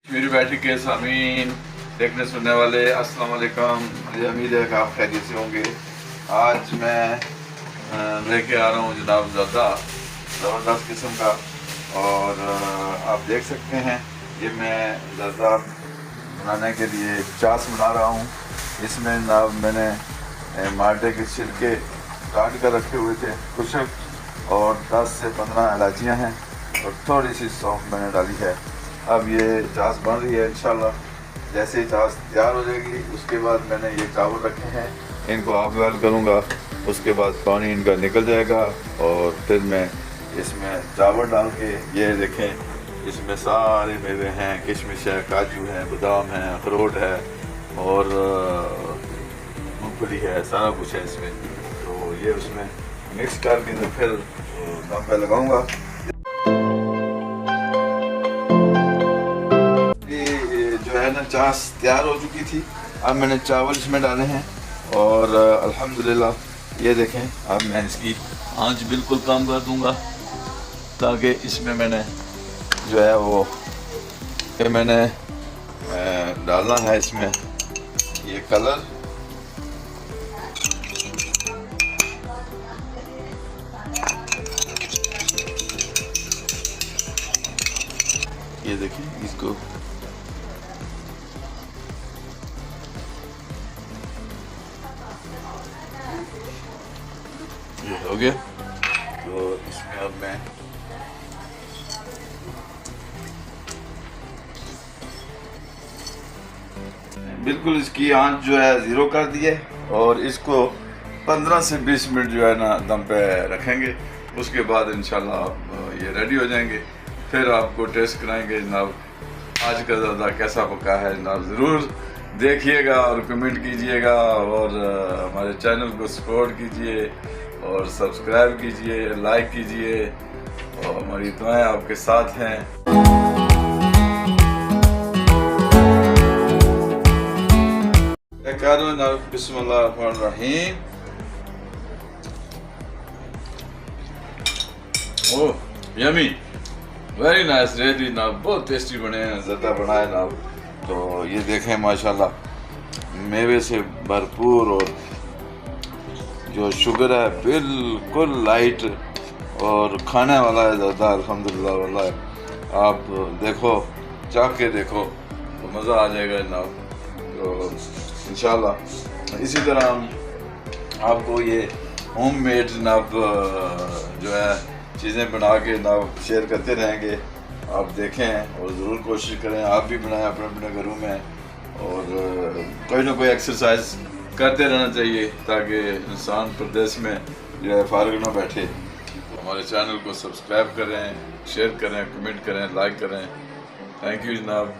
मेरी बैठक के सामीन देखने सुनने वाले अस्सलाम वालेकुम। मुझे उम्मीद है कि आप खैरियत से होंगे। आज मैं लेके आ रहा हूँ जनाब ज़र्दा, ज़बरदस्त किस्म का। और आप देख सकते हैं ये मैं ज़र्दा बनाने के लिए चास बना रहा हूँ। इसमें जनाब मैंने माल्टे के छिलके काट कर रखे हुए थे खुशक, और 10 से 15 इलायचियाँ हैं और थोड़ी सी सौंफ मैंने डाली है। अब ये चास बन रही है। इंशाल्लाह जैसे ही चास तैयार हो जाएगी उसके बाद मैंने ये चावल रखे हैं, इनको हाफ बॉयल करूँगा। उसके बाद पानी इनका निकल जाएगा और फिर मैं इसमें चावल डाल के, ये देखें इसमें सारे मेवे हैं, किशमिश है, काजू है, बादाम है, अखरोट है और मूंगफली है, सारा कुछ है इसमें। तो ये उसमें मिक्स करके तो फिर दम पे लगाऊंगा। जो है ना चास तैयार हो चुकी थी। अब मैंने चावल इसमें डाले हैं और अल्हम्दुलिल्लाह ये देखें। अब मैं इसकी आंच बिल्कुल कम कर दूंगा ताकि इसमें मैंने जो है वो मैंने डालना है इसमें ये कलर। ये देखिए इसको ये हो गया। तो इसमें अब मैं बिल्कुल इसकी आंच जो है 0 कर दी है और इसको 15 से 20 मिनट जो है ना दम पे रखेंगे। उसके बाद इंशाल्लाह आप ये रेडी हो जाएंगे। फिर आपको टेस्ट कराएंगे जनाब आज का ज़र्दा कैसा पका है। जनाब ज़रूर देखिएगा और कमेंट कीजिएगा और हमारे चैनल को सपोर्ट कीजिए और सब्सक्राइब कीजिए, लाइक कीजिए और हमारी दुआएं आपके साथ हैं। बिस्मिल्लाहिर्रहमानिर्रहीम। ओह यमी, वेरी नाइस, रेडी ना, बहुत टेस्टी बने हैं, ज़र्दा बनाए ना। तो ये देखें माशाल्लाह मेवे से भरपूर और जो शुगर है बिल्कुल लाइट और खाने वाला है ज़्यादा। अल्हम्दुलिल्लाह वाला आप देखो, चाख के देखो तो मज़ा आ जाएगा जनाब। तो इंशाल्लाह इसी तरह हम आपको ये होममेड जनाब जो है चीज़ें बना के जनाब शेयर करते रहेंगे। आप देखें और ज़रूर कोशिश करें, आप भी बनाएं अपने अपने घरों में। और कोई ना कोई एक्सरसाइज करते रहना चाहिए ताकि इंसान प्रदेश में जो है फारिग ना बैठे। तो हमारे चैनल को सब्सक्राइब करें, शेयर करें, कमेंट करें, लाइक करें। थैंक यू जनाब।